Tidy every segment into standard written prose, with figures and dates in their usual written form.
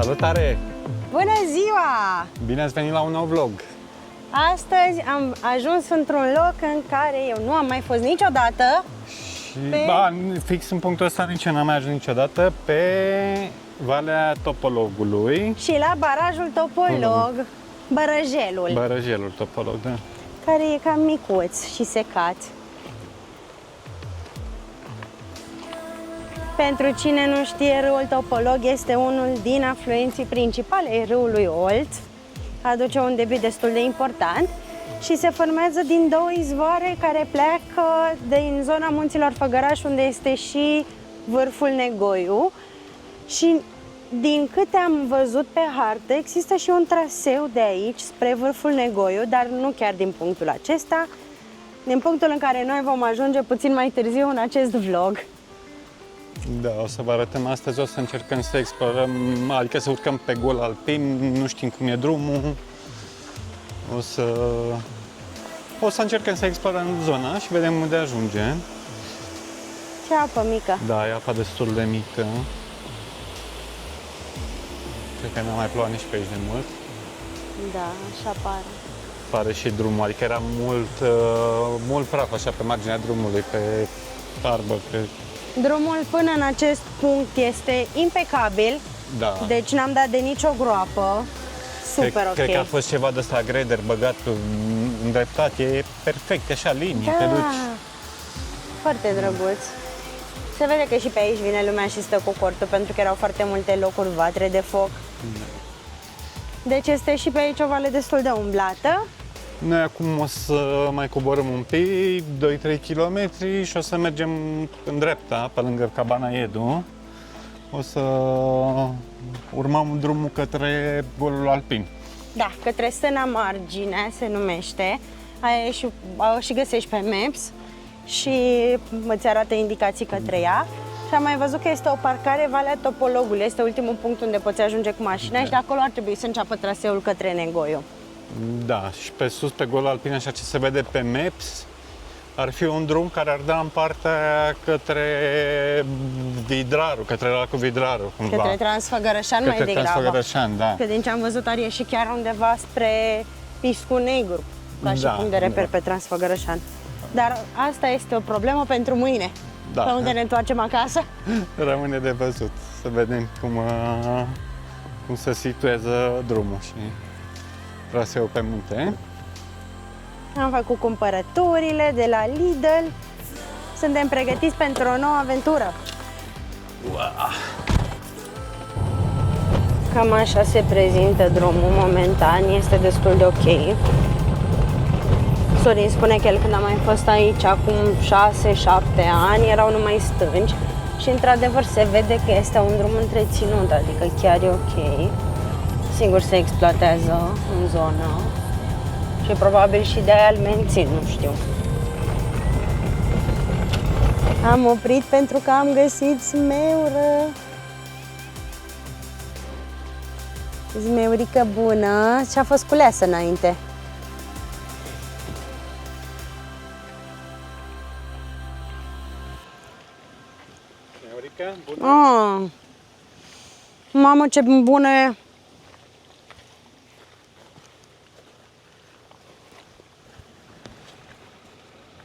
Salutare! Bună ziua! Bine ați venit la un nou vlog! Astăzi am ajuns într-un loc în care eu nu am mai fost niciodată. Și fix în punctul ăsta nici eu n-am mai ajuns niciodată, pe Valea Topologului. Și la barajul Topolog, Bărăjelul, Bărăjelul Topolog, da. care e cam micuț și secat. Pentru cine nu știe, râul Topolog este unul din afluenții principale ai râului Olt. Aduce un debit destul de important și se formează din două izvoare care pleacă din zona munților Făgăraș, unde este și vârful Negoiu. Și din câte am văzut pe hartă, există și un traseu de aici spre vârful Negoiu, dar nu chiar din punctul acesta, din punctul în care noi vom ajunge puțin mai târziu în acest vlog. Da, o să vă arătăm astăzi, o să încercăm să explorăm, adică să urcăm pe gol alpin, nu știm cum e drumul. O să încercăm să explorăm zona și vedem unde ajunge. Ce apă mică! Da, e apa destul de mică. Cred că n-a mai plouat nici pe aici de mult. Da, așa pare. Pare și drumul, adică era mult praf așa pe marginea drumului, pe arbă, pe... Drumul până în acest punct este impecabil, Da. deci n-am dat de nicio groapă. Super ok. Cred că a fost ceva de ăsta greder băgat îndreptat, e perfect, așa, linie, te duci. Foarte drăguț. Se vede că și pe aici vine lumea și stă cu cortul, pentru că erau foarte multe locuri vatre de foc. Deci este și pe aici o vale destul de umblată. Noi acum o să mai coborâm un pic, 2-3 km și o să mergem în dreapta, pe lângă Cabana Edu. O să urmăm drumul către golul alpin. Da, către Stâna Margine se numește. Aia și găsești pe Maps și îți arată indicații către ea. Și am mai văzut că este o parcare, Valea Topologului. Este ultimul punct unde poți ajunge cu mașina și de acolo ar trebui să înceapă traseul către Negoiu. Da, și pe sus, pe golul alpin, așa ce se vede pe Maps, ar fi un drum care ar da în partea către Vidraru, către lacul Vidraru, cumva. Către Transfăgărășan mai degrabă. Transfăgărășan, da. Că din ce am văzut ar ieși chiar undeva spre Piscu Negru, ca și punct de reper pe Transfăgărășan. Dar asta este o problemă pentru mâine. Da. Pe unde ne întoarcem acasă? Rămâne de văzut, să vedem cum se situează drumul și traseul pe munte. Am făcut cumpărăturile de la Lidl. Suntem pregătiți pentru o nouă aventură. Wow. Cam așa se prezintă drumul momentan, este destul de ok. Sorin spune că el când a mai fost aici acum 6-7 ani erau numai stânci și într-adevăr se vede că este un drum întreținut, adică chiar e ok. Sigur se exploatează în zonă și probabil și de-aia îl mențin, nu știu. Am oprit pentru că am găsit zmeură. Zmeurică bună și a fost culeasă înainte. Neurica, bună? Ah, mamă, ce bună e!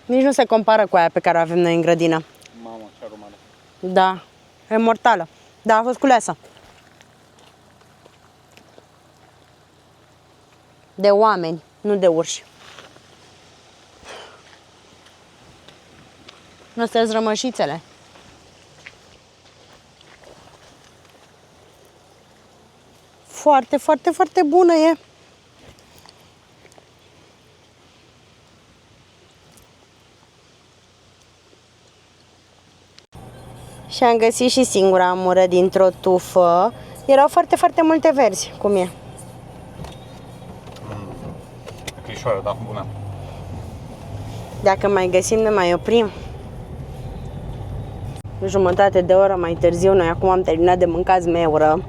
Nici nu se compară cu aia pe care o avem noi în grădină. Mamă, ce aromală. Da, e mortală. Da, a fost culeasă. De oameni, nu de urși. Astea-s rămășițele. Foarte, foarte, foarte bună e. Și am găsit și singura amură dintr-o tufă. Erau foarte, foarte multe verzi, cum e. Crișoară, da, bună. Dacă mai găsim, ne mai oprim. Jumătate de oră mai târziu, noi acum am terminat de mâncat zmeură.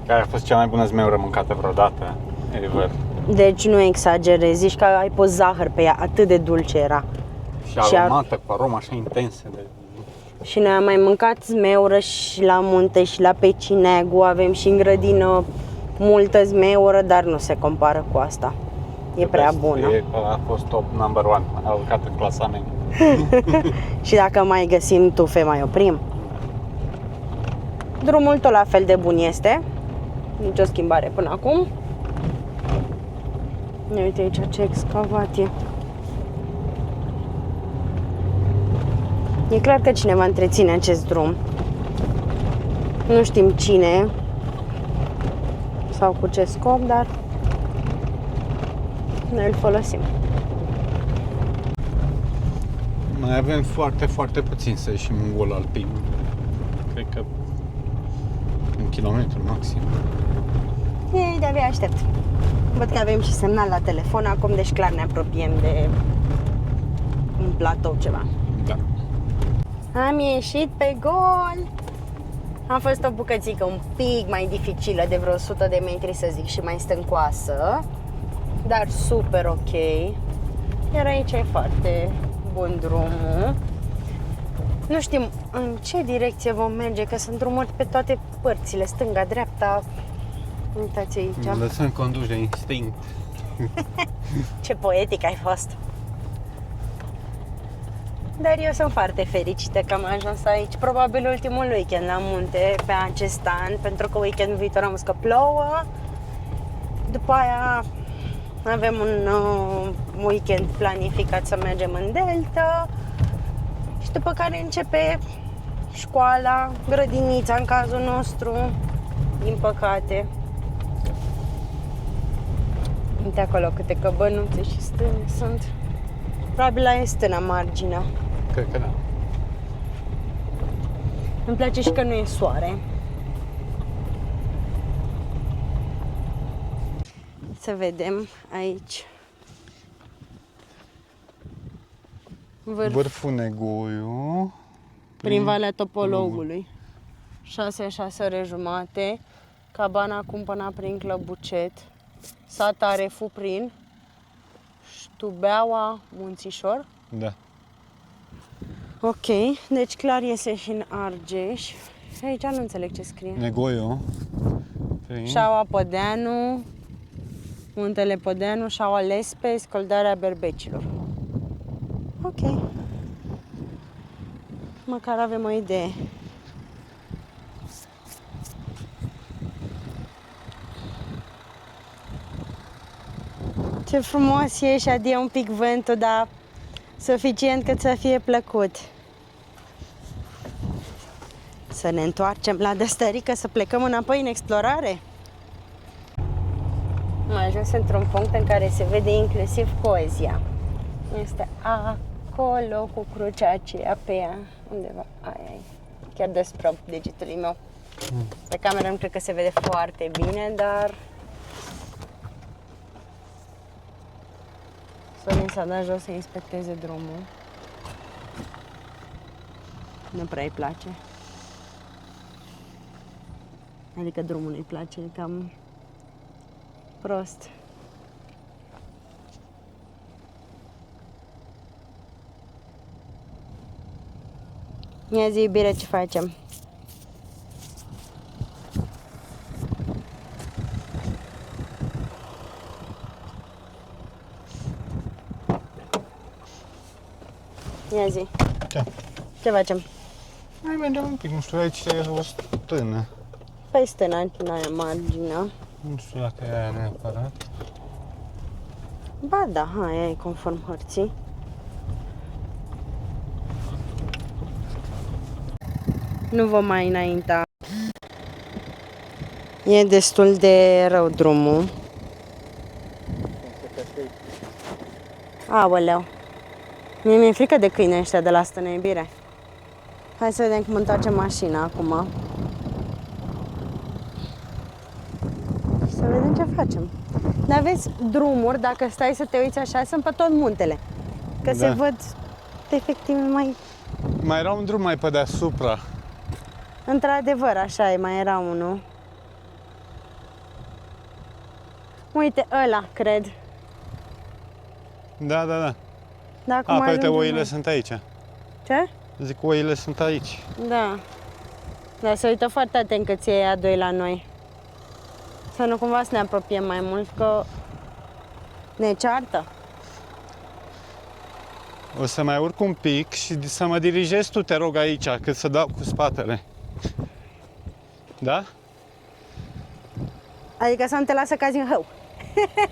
Care a fost cea mai bună zmeură mâncată vreodată, ever. Deci nu exagerezi, zici că ai pus zahăr pe ea, atât de dulce era. Și aromată, cu aroma așa intensă de... Și noi am mai mâncat zmeură și la munte și la Pecinegu, avem și în grădină multă zmeură, dar nu se compară cu asta. E prea bună. A fost top number one, a urcat în clasament. Și dacă mai găsim tufe, mai oprim. Drumul tot la fel de bun este. Nici o schimbare până acum. Uite aici ce excavat e. E clar că cineva întreține acest drum. Nu știm cine sau cu ce scop, dar noi îl folosim. Mai avem foarte, foarte puțin să ieșim în gol alpin. Cred că un kilometru maxim. Ei, de-abia aștept. Văd că avem și semnal la telefon acum, deci clar ne apropiem de un platou ceva. Da. Am ieșit pe gol. Am fost o bucățică un pic mai dificilă, de vreo 100 de metri să zic, și mai stâncoasă, dar super ok. Iar aici e foarte bun drumul. Nu știm în ce direcție vom merge, că sunt drumuri pe toate părțile, stânga, dreapta. Uitați aici. Ne lăsăm conduși de instinct. Ce poetic ai fost. Dar eu sunt foarte fericită că am ajuns aici. Probabil ultimul weekend la munte pe acest an, pentru că weekendul viitor am văzut că plouă. După aia avem un weekend planificat să mergem în Delta. Și după care începe școala, grădinița în cazul nostru, din păcate. Uite acolo câte căbănuțe și stâni sunt. Probabil la e stâna marginea. Cred că da. Îmi place și că nu e soare. Să vedem aici. Vârful Negoiu. Prin Valea Topologului. 6 ore jumate. Cabana cumpăna prin Clăbucet. Sata Refu prin Ștubeaua Munțișor. Da. Ok, deci clar iese și în Argeș. Aici nu înțeleg ce scrie. Negoiu. Șaua Pădeanu, Muntele Pădeanu, Șaua Lespe, Scăldarea Berbecilor. Ok. Măcar avem o idee. Ce frumos e și adie un pic vântul, dar suficient cât să fie plăcut. Să ne întoarcem la Dăstărică, să plecăm înapoi în explorare. Am ajuns într-un punct în care se vede inclusiv poezia. Este acolo cu crucea aceea pe ea, undeva. Ai. Chiar despre degetului meu. Pe cameră nu cred că se vede foarte bine, dar Sorin s-a dat jos să inspecteze drumul. Nu prea îi place. Adică drumul nu-i place, e cam prost. Ia zi, iubire, ce facem? Ia zi. Ce? Ce facem? Mai mergem un pic, nu știu, aici e o stână. Păi stâna, n-ai marginea. Nu știu dacă e aia neapărat. Ba da, aia e conform hărții. Nu vom mai înainta. E destul de rău drumul. Aoleu. Mie mi-e frică de câine ăștia de la stână, iubire. Hai să vedem cum întoarcem mașina acum. Să vedem ce facem. Dar vezi, drumuri, dacă stai să te uiți așa, sunt pe tot muntele. Că se văd efectiv mai... Mai era un drum mai pe deasupra. Într-adevăr, așa e, mai era unul. Uite, ăla, cred. Da, da, da. Da, acum A, pe uite, ajungem oile noi. sunt aici. Ce? Zic, oile sunt aici. Da. Dar să uită foarte atent că ție a doi la noi. Să nu cumva să ne apropiem mai mult, că ne ceartă. O să mai urc un pic și să mă dirigezi tu, te rog, aici, cât să dau cu spatele. Da? Adică să nu te lasă cazi în hău.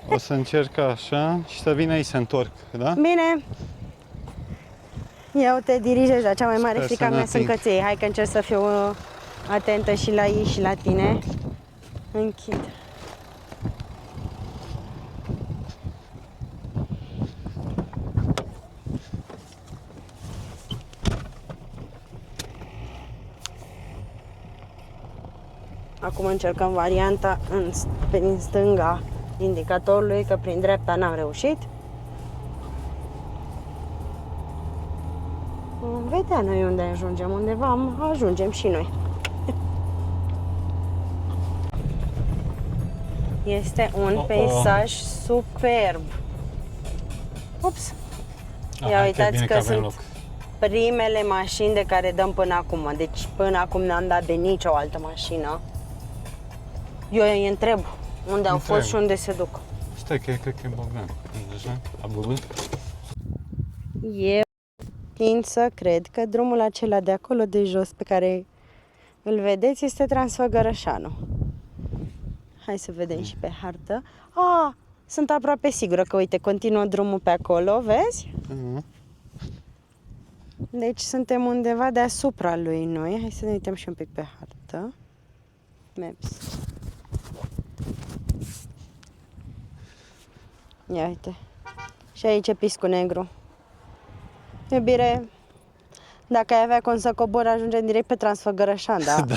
O să încerc așa și să vin aici să întorc, da? Bine. Eu te dirigez, dar cea mai mare Sper frica să ne mea sunt ating. căței. Hai că încerc să fiu atentă și la ei și la tine. Închid. Acum încercăm varianta prin stânga indicatorului, că prin dreapta n-am reușit. Vom vedea noi unde ajungem, undeva ajungem și noi. Este un peisaj superb. Ups! Ia uitați că sunt primele mașini de care dăm până acum. Deci până acum n-am dat de nicio altă mașină. Eu îi întreb unde au fost și unde se duc. Stai că cred că e Bogdan. Așa? A băgut? Eu tind să cred că drumul acela de acolo de jos pe care îl vedeți este Transfăgărășanu. Hai să vedem și pe hartă. Sunt aproape sigură că, uite, continuă drumul pe acolo, vezi? Deci suntem undeva deasupra lui noi. Hai să ne uităm și un pic pe hartă. Maps. Ia uite. Și aici e Piscu Negru. Iubire, dacă ai avea cum să cobor, ajungem direct pe Transfăgărășan, da? Da.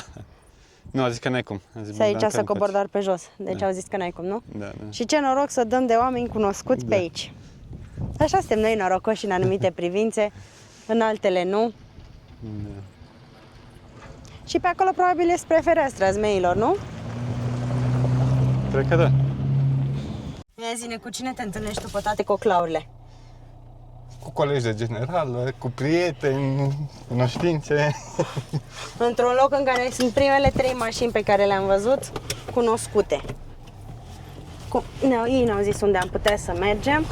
Nu, a zis că n-ai cum. Să aici să cobor doar pe jos. Deci au zis că n-ai cum, nu? Da. Și ce noroc să dăm de oameni cunoscuți pe aici. Așa suntem noi norocoși în anumite privințe, în altele nu. Da. Și pe acolo probabil e spre fereastra zmeilor, nu? Cred că da. Ia zi-ne, cu cine te întâlnești tu pe toate coclaurile? Cu colegi de generală, cu prieteni, cunoștințe. Într-un loc în care sunt primele 3 mașini pe care le-am văzut cunoscute. Ei ne-au zis unde am putea să mergem,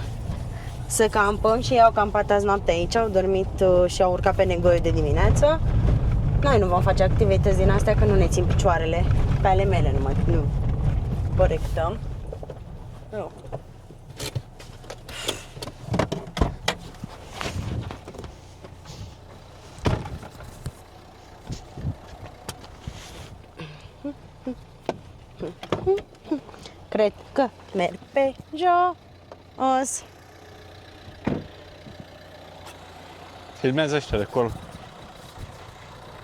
să campăm și ei au campat azi noapte aici, au dormit și au urcat pe Negoiu de dimineață. Noi nu vom face activități din astea, că nu ne țin picioarele, pe ale mele nu corectăm. Nu. Cred că merg pe jos. Filmează ăștia de acolo.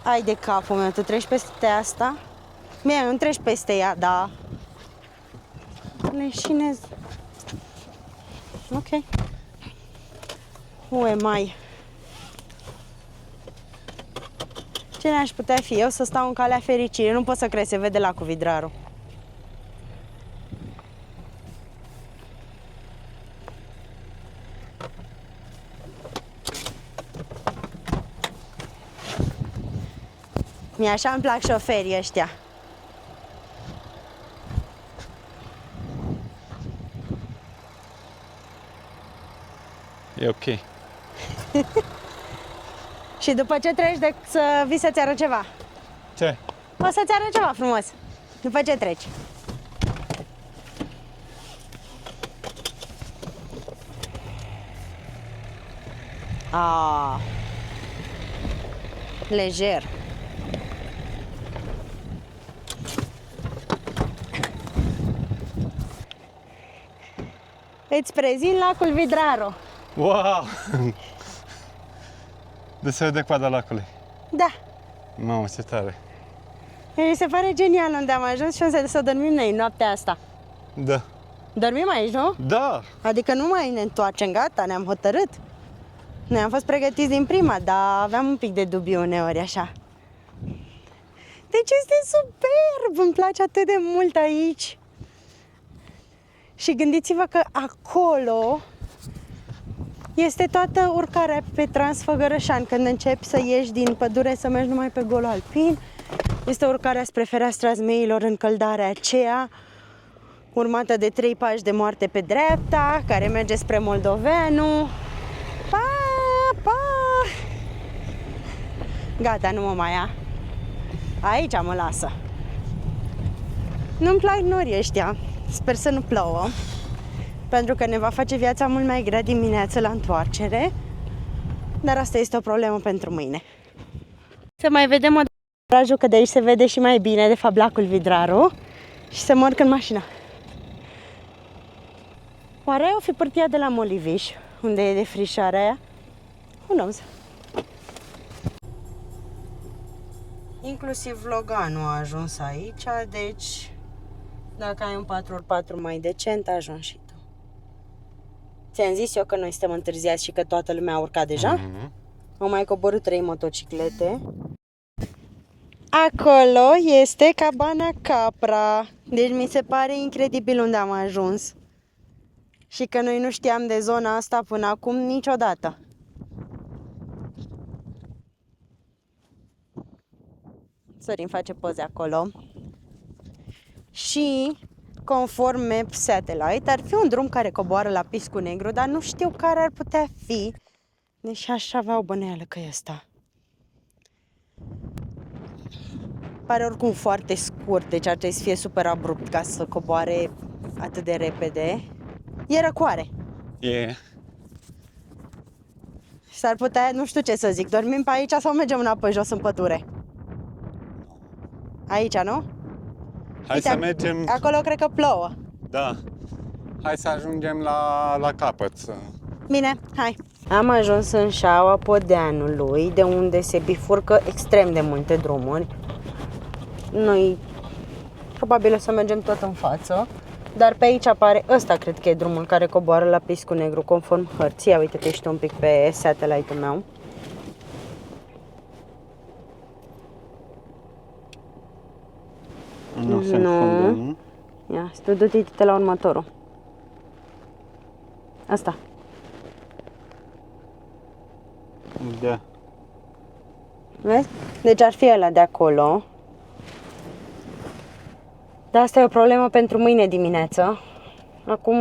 Ai de capul meu, tu treci peste asta? Mie, nu treci peste ea, da. Leșinez. Ok. Who am I? Ce n-aș putea fi eu să stau în calea fericirii? Nu pot să crezi, se vede la cu vidrarul. Mie așa îmi plac șoferii ăștia. E ok. Și după ce treci să vii să-ți arăt ceva. Ce? O să-ți arăt ceva frumos. După ce treci. Lejer. Îți prezint lacul Vidraro. Wow! De se vede coada lacului. Da. Mamă, ce tare. Mi se pare genial unde am ajuns și unde să dormim noi noaptea asta. Da. Dormim aici, nu? Da! Adică nu mai ne întoarcem, gata, ne-am hotărât. Noi am fost pregătiți din prima, dar aveam un pic de dubiu uneori, așa. Deci este superb, îmi place atât de mult aici. Și gândiți-vă că acolo Este toată urcarea pe Transfăgărășani. Când începi să ieși din pădure, să mergi numai pe golul alpin, este urcarea spre fereastra Zmeilor, încăldarea aceea, urmată de 3 pași de moarte pe dreapta, care merge spre Moldoveanu. Pa, pa! Gata, nu mă mai ia. Aici mă lasă. Nu-mi plac norii ăștia. Sper să nu plouă, pentru că ne va face viața mult mai grea dimineață la întoarcere. Dar asta este o problemă pentru mâine. Să mai vedem o dată, că de aici se vede și mai bine, de fapt, lacul Vidraru. Și să mă urc în mașină. Oare o fi pârtia de la Moliviș, unde e defrișarea aia? Who knows? Inclusiv Loganul a ajuns aici, deci dacă ai un 4x4 mai decent, ajungi și tu. Ți-am zis eu că noi suntem întârziați și că toată lumea a urcat deja? Au mai coborât 3 motociclete. Acolo este cabana Capra. Deci mi se pare incredibil unde am ajuns. Și că noi nu știam de zona asta până acum niciodată. Sorin face poze acolo. Și, conform Map Satellite, ar fi un drum care coboară la Piscu Negru, dar nu știu care ar putea fi. Deși aș avea o băneală că e ăsta. Pare oricum foarte scurt, deci ar trebui să fie super abrupt ca să coboare atât de repede. E răcoare. E. S-ar putea, nu știu ce să zic, dormim pe aici sau mergem înapoi jos în pădure? Aici, nu? Hai Uite, să mergem. Acolo cred că plouă. Da. Hai să ajungem la capăt. Bine, hai. Am ajuns în șaua Podeanului, de unde se bifurcă extrem de multe drumuri. Noi probabil o să mergem tot în față, dar pe aici apare, ăsta cred că e drumul care coboară la Piscu Negru, conform hărții. Ia uite-te și tu un pic pe satellite-ul meu. Nu se înfunde, nu? Ia, tu du-te la următorul. Asta. Da. Vezi? Deci ar fi ăla de acolo. Dar asta e o problemă pentru mâine dimineață. Acum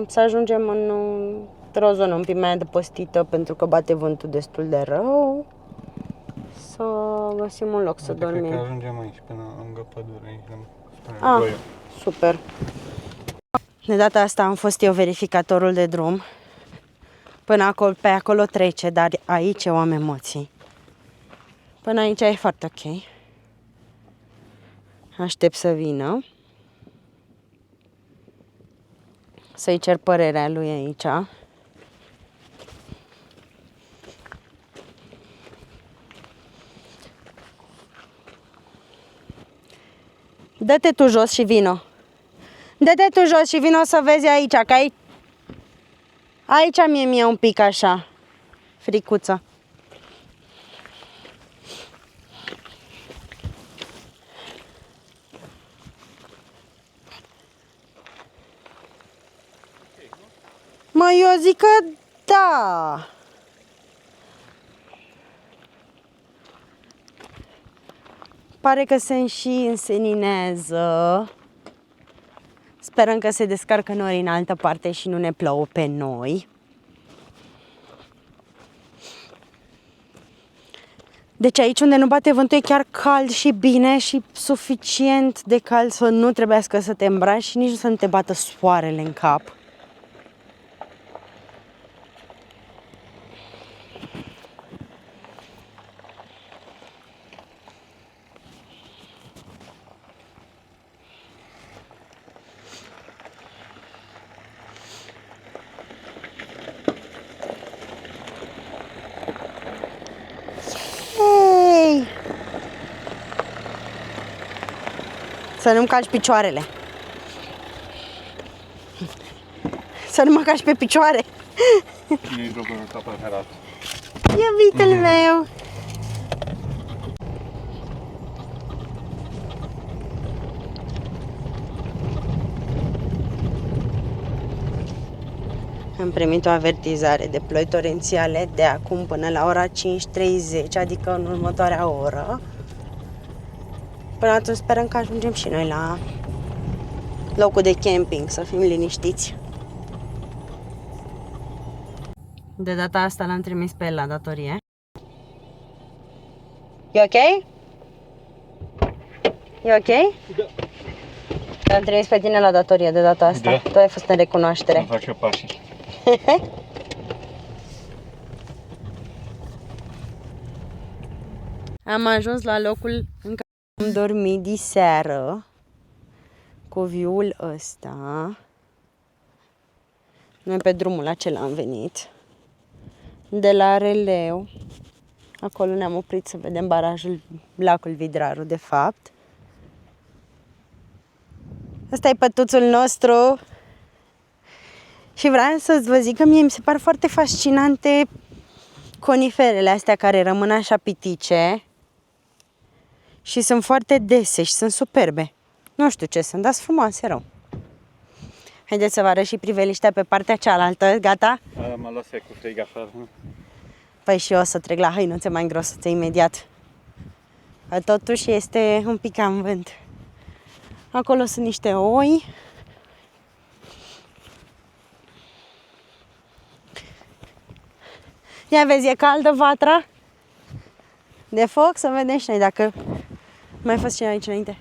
să ajungem într-o zonă un pic mai adăpostită, pentru că bate vântul destul de rău. Să găsim un loc să dormim. Cred că ajungem aici, până lângă pădure. Super. De data asta am fost eu verificatorul de drum. Până acolo, pe acolo trece, dar aici eu am emoții. Până aici e foarte ok. Aștept să vină. Să-i cer părerea lui aici. Dă-te tu jos și vino. Dă-te tu jos și vino să vezi aici, că aici mie un pic așa, fricuță. Mă, eu zic că da. Pare că se și înseninează. Sperăm că se descarcă norii în altă parte și nu ne plouă pe noi. Deci aici unde nu bate vântul e chiar cald și bine și suficient de cald să nu trebuiască să te îmbraci și nici să nu te bată soarele în cap. Să nu-mi calci picioarele. Să nu mă calci pe picioare. Nu-i jocul ăsta preferat. Iubitul meu. Am primit o avertizare de ploi torențiale de acum până la ora 5:30, adică în următoarea oră. Până atunci sperăm că ajungem și noi la locul de camping, să fim liniștiți. De data asta l-am trimis pe el la datorie. E ok? E ok? Da. L-am trimis pe tine la datorie de data asta. Da. Tu ai fost în recunoaștere. Îmi fac și eu pașii. Am ajuns la locul în care am dormit diseară cu viul ăsta. Noi pe drumul acela am venit. De la Releu. Acolo ne-am oprit să vedem barajul, lacul Vidraru, de fapt. Ăsta e pătuțul nostru. Și vreau să-ți vă zic că mie mi se par foarte fascinante coniferele astea care rămân așa pitice. Și sunt foarte dese și sunt superbe. Nu știu ce sunt, dar sunt frumoase rău. Haideți să vă arăt și priveliștea pe partea cealaltă. Gata? Mă lăsai cu frig afară. Păi și eu o să trec la hăinuțe mai grosățe imediat. Totuși este un pic cam vânt. Acolo sunt niște oi. Ia vezi, e caldă vatra de foc, să vedem și noi dacă mai fost cineva aici înainte.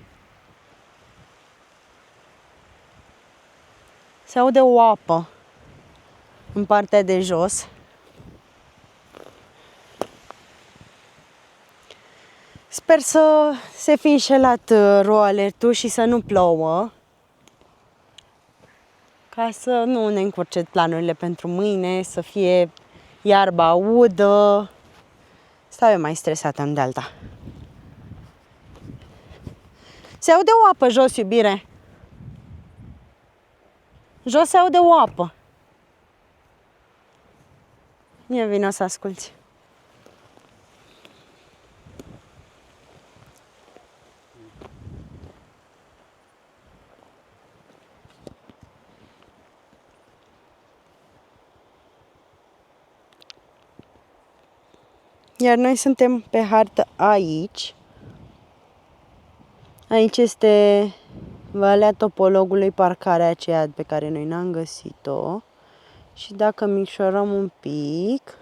Se aude o apă în partea de jos. Sper să se fi înșelat roalertul și să nu plouă, ca să nu ne încurce planurile pentru mâine, să fie iarba udă. Stau eu mai stresată în de alta. Se aude o apă jos, iubire. Jos se aude o apă. Ia vino să asculți. Iar noi suntem pe hartă aici. Aici este Valea Topologului, parcarea aceea pe care noi n-am găsit-o. Și dacă micșorăm un pic...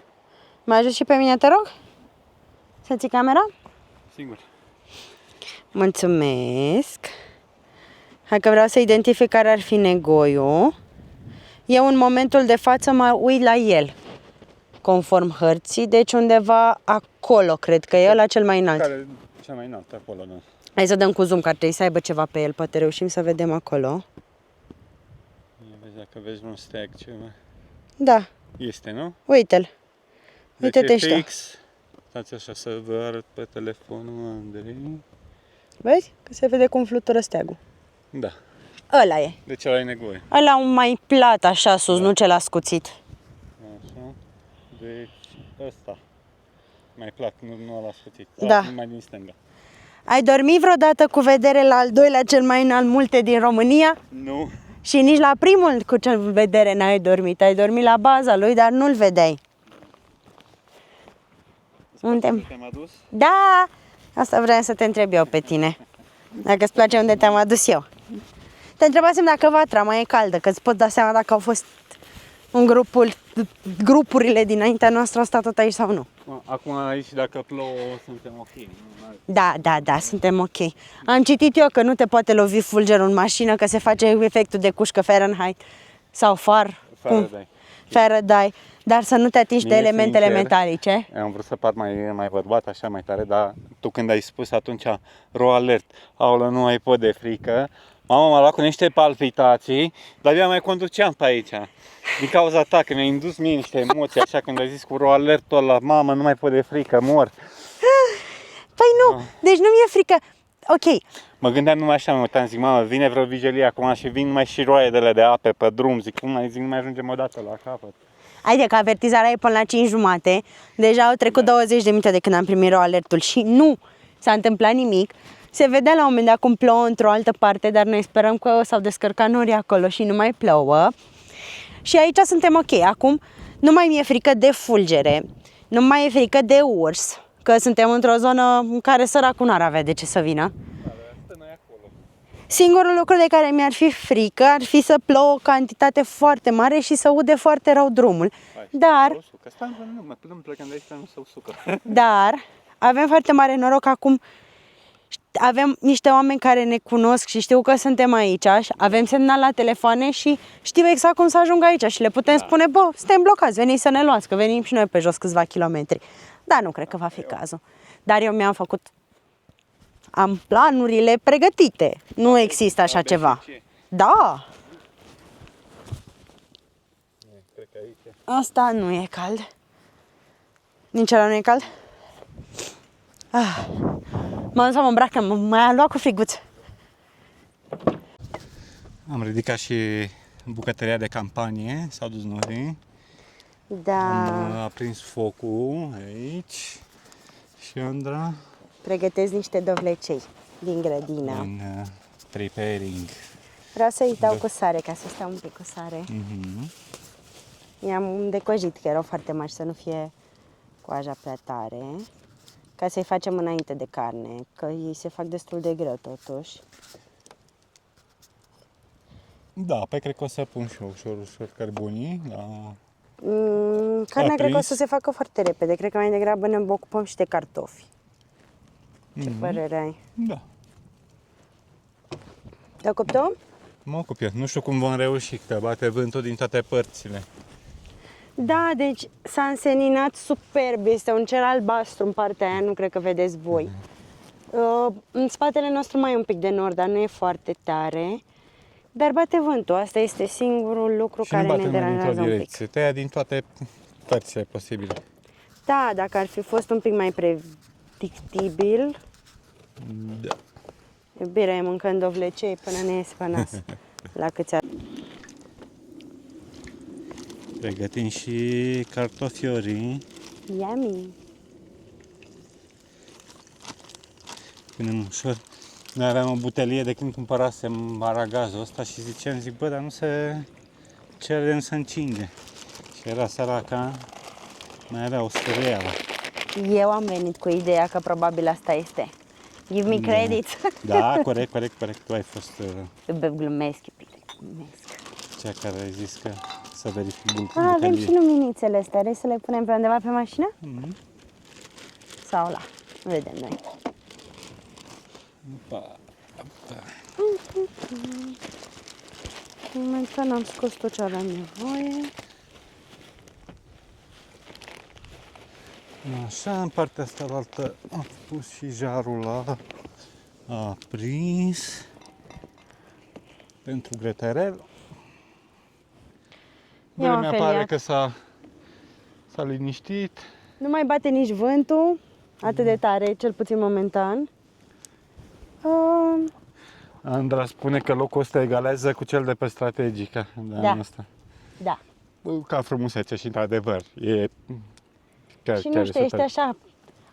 Mă ajut și pe mine, te rog? Să ții camera? Sigur. Mulțumesc. Hai că vreau să identific care ar fi negoiul. Eu în momentul de față mă uit la el, conform hărții, deci undeva acolo, cred că e ăla cel mai înalt. Care cel mai înalt acolo, da. Hai să dăm cu zoom, că ar trebui să aibă ceva pe el, poate reușim să vedem acolo. Ia vezi dacă vezi un stag ceva. Da, Este, nu? uite-l. Uite-te deci ăștia. fix. Stați așa să vă arăt pe telefonul Andrei. Vezi? Că se vede cum flutură steagul. Da. Ăla e. Deci ăla e nevoie. Ăla un mai plat așa sus, nu cel ascuțit. Așa. Deci ăsta. Mai plac, nu ăla sfățit. Da. Mai din stânga. Ai dormit vreodată cu vedere la al doilea cel mai înalt munte din România? Nu. Și nici la primul cu cel vedere n-ai dormit. Ai dormit la baza lui, dar nu-l vedeai. Unde? Te-am adus? Da! Asta vreau să te întreb eu pe tine. Dacă îți place unde te-am adus eu. Te întrebasem dacă vatra mai e caldă, că îți pot da seama dacă au fost în grupurile dinaintea noastră au stat tot aici sau nu. Acum aici dacă plouă suntem ok. Da, suntem ok. Am citit eu că nu te poate lovi fulgerul în mașină, că se face efectul de cușcă Fahrenheit sau Faraday, dar să nu te atingi de elementele metalice. Am vrut să par mai bărbat, așa, mai tare, dar tu când ai spus atunci ro alert, aolă, nu mai pot de frică, mama m-a luat cu niște palpitații, dar abia mai conduceam pe aici. Din cauza ta, că mi-a indus mie niște emoții, așa, când ai zis cu ro alertul ăla, mamă, nu mai pot de frică, mor. Păi nu, deci nu mi-e frică. Ok. Mă gândeam numai așa, mă uitam, zic, mamă, vine vreo vigilie acum și vin numai și roaie de ape pe drum, zic, cum mai zic, nu mai ajungem odată la capăt. Haide că avertizarea e până la 5:30, deja au trecut 20 de minute de când am primit ro alertul și nu s-a întâmplat nimic. Se vedea la un moment dat cum plouă într-o altă parte, dar noi sperăm că s-au descărcat norii acolo și nu mai plouă. Și aici suntem ok. Acum nu mai mi-e frică de fulgere, nu mai e frică de urs, că suntem într-o zonă în care săracul n-ar avea de ce să vină. Singurul lucru de care mi-ar fi frică ar fi să plouă o cantitate foarte mare și să ude foarte rău drumul. Dar avem foarte mare noroc acum. Avem niște oameni care ne cunosc și știu că suntem aici, avem semnal la telefoane și știu exact cum să ajung aici și le putem spune, bă, suntem blocați, veniți să ne luați, că venim și noi pe jos câțiva kilometri. Dar nu cred că va fi cazul. Dar eu am planurile pregătite. Nu există așa ceva. Da! Asta nu e cald. Nici ăla nu e cald? M-am dus să mă îmbrac, m-a luat cu friguț. Am ridicat și bucătăria de campanie, s-au dus norii. Da. Am aprins focul aici și Andra Pregătesc niște dovlecei din grădină. în preparing. Vreau să-i dau cu sare, ca să stau un pic cu sare. I-am decojit, că erau foarte mari, să nu fie coaja prea tare. Ca să-i facem înainte de carne, că ei se fac destul de greu totuși. Da, pe cred că o să pun și eu ușor cărbunii la... Carnea cred că o să se facă foarte repede. Cred că mai degrabă ne ocupăm și de cartofi. Ce părere ai? Da. Te ocupi tu? Mă ocup eu. Nu știu cum vom reuși, că bate vântul din toate părțile. Da, deci s-a înseninat superb. Este un cer albastru în partea aia, nu cred că vedeți voi. În spatele nostru mai e un pic de nord, dar nu e foarte tare. Dar bate vântul, asta este singurul lucru care ne deranjează un pic. Te ia din toate părțile posibile. Da, dacă ar fi fost un pic mai predictibil. Da. Iubirea e mâncând dovlecei până ne iese pe nas. La câți ani. Pregătim și cartofiorii. Yummy! Punem ușor. Noi aveam o butelie de când cumpărasem aragazul ăsta și zic, bă, dar nu se cere să încinge. Și era săraca, mai avea o scărială. Eu am venit cu ideea că probabil asta este. Give me credit. Da, corect. Tu ai fost Glumesc, iubire, glumesc. cea care ai zis că să verific Avem și luminițele astea. Vrei să le punem pe undeva pe mașină? Sau la? Vedem noi. Momentan am scos tot ce aveam nevoie. Așa, în partea asta la altă am pus și jarul la aprins pentru grătarel. Vremea pare că s-a liniștit. Nu mai bate nici vântul atât de tare, cel puțin momentan. Andra spune că locul ăsta egalează cu cel de pe Strategica de anul ăsta. Da. Ca frumusețe și într-adevăr e chiar, și nu știu, ești așa,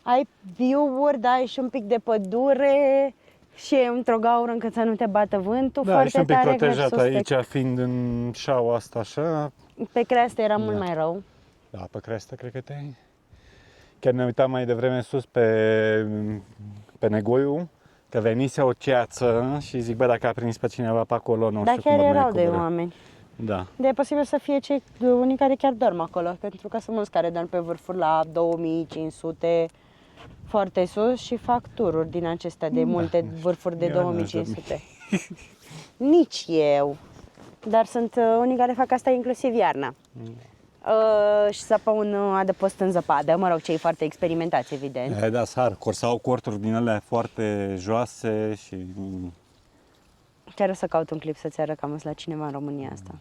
ai view-uri, da, ai și un pic de pădure și e într-o gaură încât să nu te bată vântul foarte tare. Da, ești un pic protejat aici, fiind în șaua asta așa. Pe creastă era mult mai rău. Da, pe creastă cred că te-ai... Chiar ne uitam mai devreme sus pe Negoiu, că venise o ceață și zic, bă, dacă a prins pe cineva pe acolo, nu știu cum chiar urmei erau de coborâ. oameni. Da. De e posibil să fie cei unii care chiar dorm acolo, pentru că sunt mulți care dorm pe vârfuri la 2500 foarte sus și fac tururi din acestea de multe vârfuri de 2500. Nici eu. Dar sunt unii care fac asta inclusiv iarna. Și săpă un adăpost în zăpadă, mă rog, cei foarte experimentați, evident. Da, hardcore, sau corturi din alea foarte joase și... Chiar o să caut un clip să-ți arăt cam la cineva în România asta.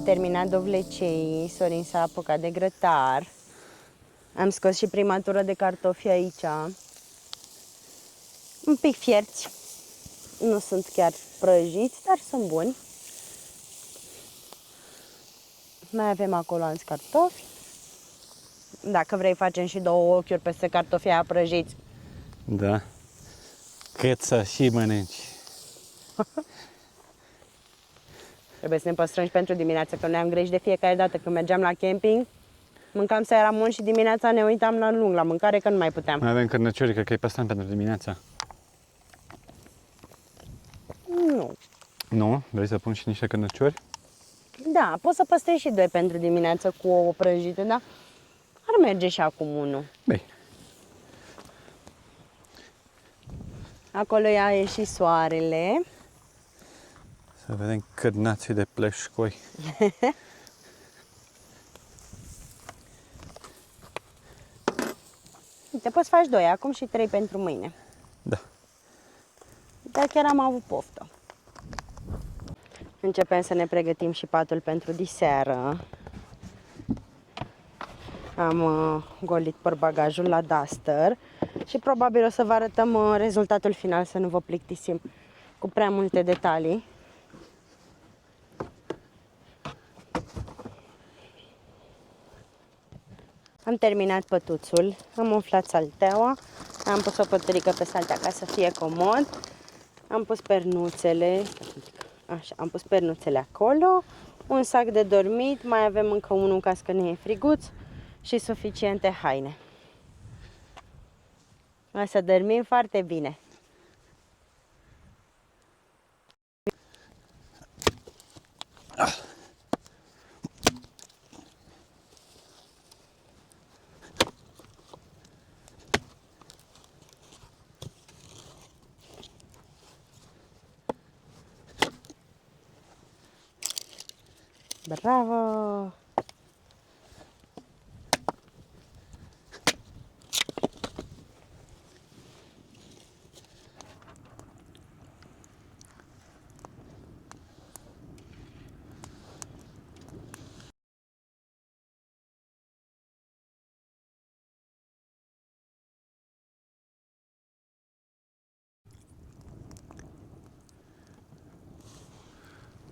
Terminat dovlecei, Sorin s-a apucat de grătar. Am scos și prima tură de cartofi aici. Un pic fierți. Nu sunt chiar prăjiți, dar sunt buni. Mai avem acolo alți cartofi. Dacă vrei, facem și două ochiuri peste cartofii aia prăjiți. Da. Cât să și mănânci. Trebuie să ne păstrăm și pentru dimineață, că noi am greșit de fiecare dată când mergeam la camping. Mâncam seara mult și dimineața ne uitam la lung la mâncare, că nu mai puteam. Mai avem cărnăciori, cred că îi păstrăm pentru dimineața. Nu. Nu? Vrei să pun și niște cărnăciori? Da, poți să păstrezi și doi pentru dimineață cu ouă prăjite, da? Ar merge și acum unul. Bine. Acolo ia ieșit soarele. Să vedem cârnații de pleșcoi. Uite, poți faci doi acum și trei pentru mâine. Da. Dar chiar am avut poftă. Începem să ne pregătim și patul pentru diseară. Am golit portbagajul la Duster și probabil o să vă arătăm rezultatul final, să nu vă plictisim cu prea multe detalii. Am terminat pătuțul, am umflat salteaua, am pus o păturică pe saltea ca să fie comod, am pus pernuțele, așa, am pus pernuțele acolo, un sac de dormit, mai avem încă unul în caz că nu e friguț și suficiente haine. O să dormim foarte bine. Bravo!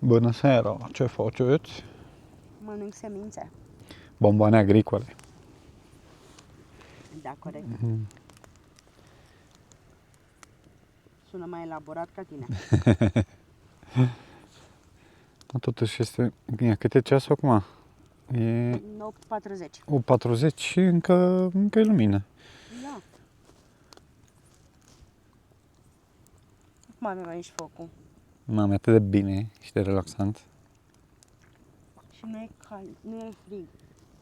Bună seara, ce faceți? Mănânc semințe. Bomboane agricole. Da, corect. Sună mai elaborat ca tine. Totuși este... Cât e ceasul acum? E 8:40. 8:40 și încă e lumină. Da. Cum avem aici focul? Mamă, atât de bine și de relaxant. Și nu e cald, nu e frig.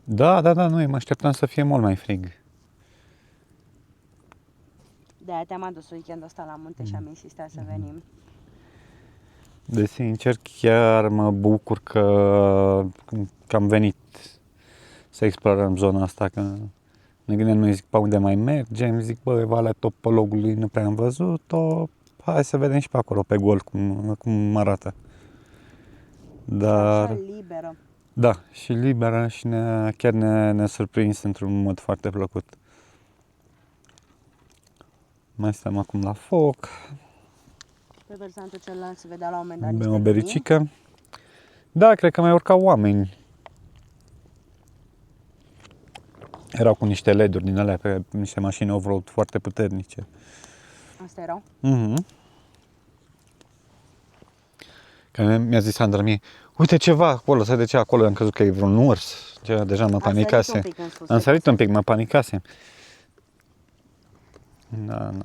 Da, noi mă așteptam să fie mult mai frig. De-aia te-am adus weekendul ăsta la munte și am insistat să venim. De sincer, chiar mă bucur că am venit să explorăm zona asta, că ne gândeam, noi zic, pe unde mai mergem, zic, bă, Valea Topologului nu prea am văzut-o, hai să vedem și pe acolo, pe gol, cum arată. Dar, Așa liberă. da, și liberă și chiar ne-a surprins într-un mod foarte plăcut. Mai stăm acum la foc, Pe versantul celălalt se vedea la un moment dat bem niște o bericică. Da, cred că mai urcau oameni. Erau cu niște LED-uri din alea pe niște mașini off-road foarte puternice. lumini. Astea erau? Mhm. Că mi-a zis Sandra mie, uite ceva acolo, să de ce acolo, am crezut că e vreun urs. Deja mă panicase. Am sărit un pic, mă panicase. Da, nu.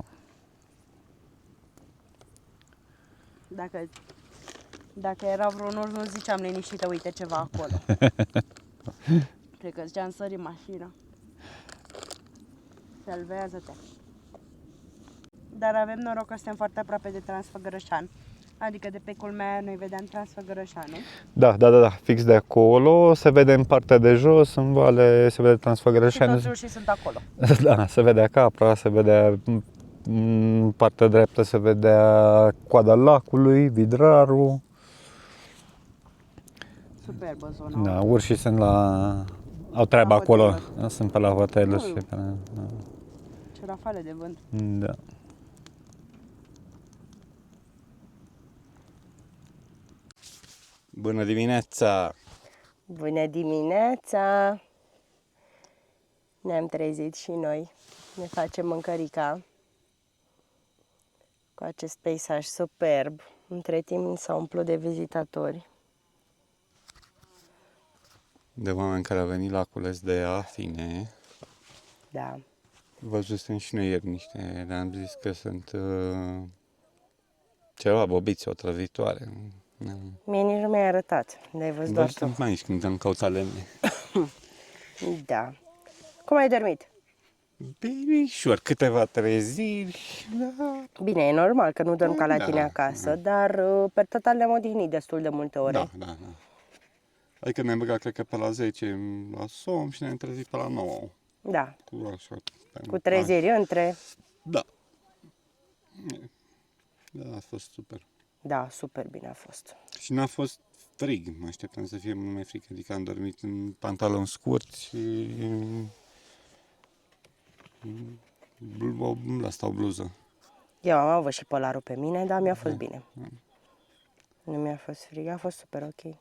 Dacă era vreun urs, nu ziceam liniștită, uite ceva acolo. Cred că ziceam sări mașina. Salvează-te. Dar avem noroc că suntem foarte aproape de Transfăgărășan. Adică de pe culmea noi vedeam Transfăgărășanul. Da, fix de acolo, se vede în partea de jos, în vale, se vede Și Transfăgărășanul. toți urșii sunt acolo. Da, se vedea Capra, se vedea în partea dreaptă, se vedea coada lacului, Vidraru. Superbă zona. Da, urșii sunt au treabă La acolo, hoteluri. sunt pe la hoteluri și pe la... Ce rafale de vânt. Da. Bună dimineața! Bună dimineața! Ne-am trezit și noi. Ne facem mâncărica cu acest peisaj superb. Între timp s-a umplut de vizitatori. De oameni care au venit la cules de Afine. Da. Văzusem și noi ieri niște, le-am zis că sunt ceva bobiți, o trăvitoare. Mie nici nu mi-ai arătat, le-ai văzut doar tu. Văzusem mai aici când am căutat lemne. Da. Cum ai dormit? Binișor, câteva treziri. Da. Bine, e normal că nu dorm ca la Da. tine acasă, dar pe total ne-am odihnit destul de multe ore. Da. Adică ne-am băgat, cred că pe la 10 la somn și ne-am trezit pe la 9. Da. Cu așa. Cu treziri între... Da. Da, a fost super. Da, super bine a fost. Și n-a fost frig, mă așteptam să fie mult mai frig, adică am dormit în pantaloni scurți și o bluză. Eu am avut și polarul pe mine, dar mi-a fost bine. Nu mi-a fost frig, a fost super ok.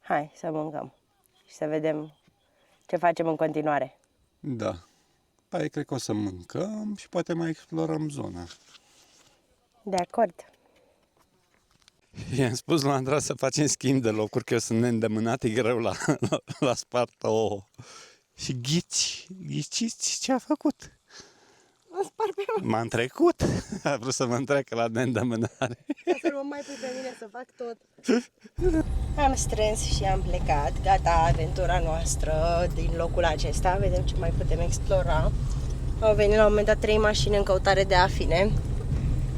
Hai să mâncăm și să vedem ce facem în continuare. Da. Păi cred că o să mâncăm și poate mai explorăm zona. De acord. I-am spus lui Andra să facem schimb de locuri, că eu sunt neîndemânat, e greu la spartă ouă. Și ghiciți ce a făcut? M-am trecut. A vrut să mă întreacă la neîndemânare. Să nu mai pui pe mine să fac tot. Am strâns și am plecat. Gata, aventura noastră din locul acesta. Vedem ce mai putem explora. Au venit la un moment dat 3 mașini în căutare de afine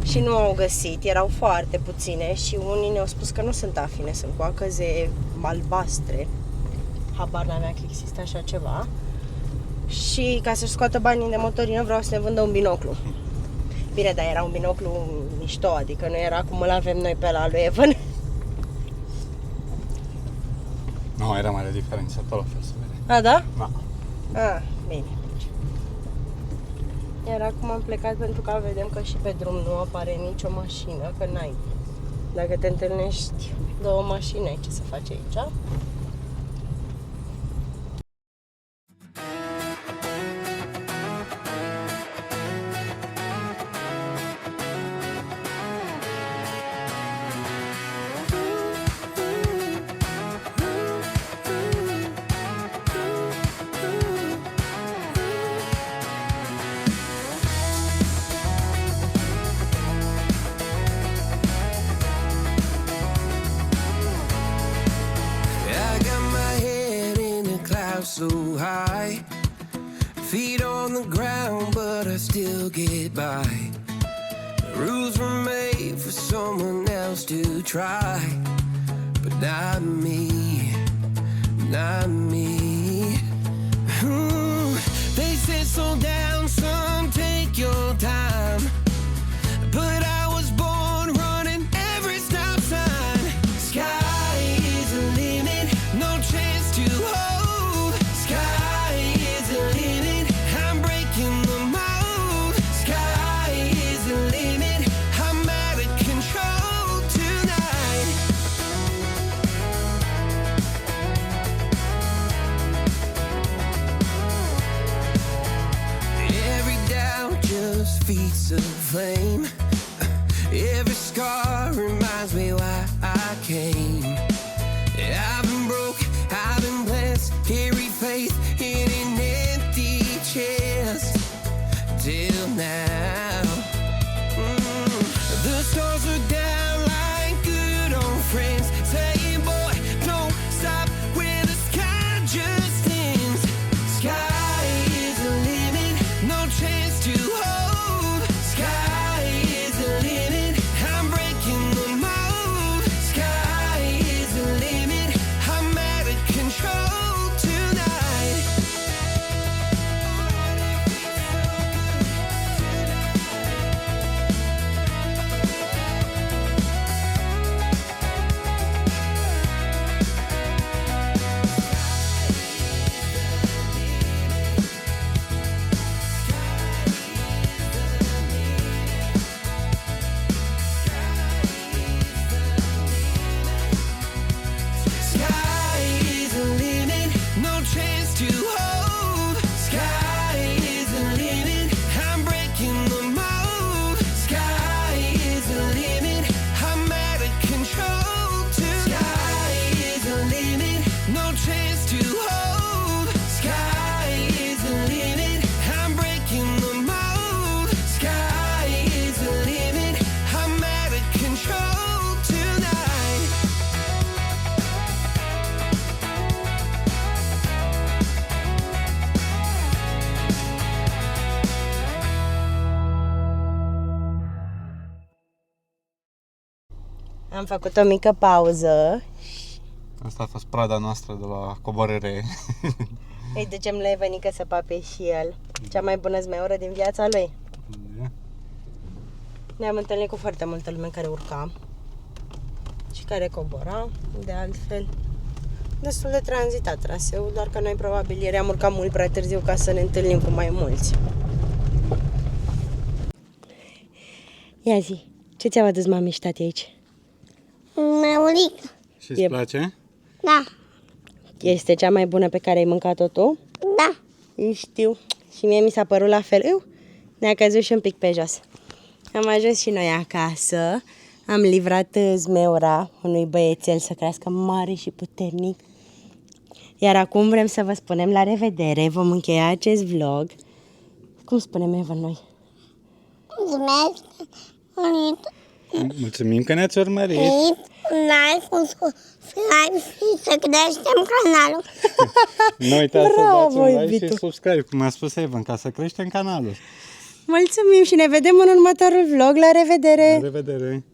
și nu au găsit. Erau foarte puține și unii ne-au spus că nu sunt afine, sunt coacăze albastre. Habar n-avea că există așa ceva. Și ca să-și scoată banii de motorină vreau să ne vândă un binoclu. Bine, dar era un binoclu mișto, adică nu era cum îl avem noi pe la lui Evan. Nu, era mare diferență, tot la fel se vede. A, da? Da. A, bine. Iar acum am plecat pentru că vedem că și pe drum nu apare nicio mașină, că n-ai. Dacă te întâlnești 2 mașini, ai ce să faci aici? I got my head in the clouds so high, feet on the ground, but I still get by. The rules were made for someone else. else to try, but not me, not me. They said slow down, son, take your time, but I was born running every stop sign. Sky is the limit, no chance to hold. Sky is the limit, I'm breaking the mold. Sky is the limit, I'm out of control tonight. Every doubt just feeds the flame. Every scar reminds me why I came. I've been broke, I've been blessed, carry faith in an empty chest till now. The stars are down like good old friends, saying, boy, don't stop where the sky just ends. Sky is the limit, no chance to hold. Sky is the limit, I'm breaking the mold. Sky is the limit, I'm out of control tonight. Sky is the limit, no chance to hold. Sky is the limit, I'm breaking the mold. Sky is the limit, I'm out of control tonight. Sky is the limit, no chance to hold. Sky is the limit, I'm breaking the mold. Sky is the limit, I'm out of control tonight. Am făcut o mică pauză. Asta a fost prada noastră de la coborâre. Îi ducem la Evenică să pape și el. Cea mai bună zmeură din viața lui. Ne-am întâlnit cu foarte multă lume care urca și care cobora, de altfel. Destul de tranzitat traseul, doar că noi probabil ieri am urcat mult prea târziu ca să ne întâlnim cu mai mulți. Ia zi, ce ți-au adus mami și tati aici? Măurică. Și îți place? Da, Este cea mai bună pe care ai mâncat-o tu? da. Știu. Și mie mi s-a părut la fel. Ne-a căzut și un pic pe jos. Am ajuns și noi acasă. Am livrat zmeura unui băiețel să crească mare și puternic. Iar acum vrem să vă spunem la revedere. Vom încheia acest vlog. Cum spunem, Eva, noi? Mulțumesc. Mulțumim că ne-ați urmărit. Like, subscribe și să creștem canalul. Nu uitați să Bravo, dați un like iubitul. și subscribe, cum a spus Evan, ca să creștem canalul. Mulțumim și ne vedem în următorul vlog. La revedere! La revedere!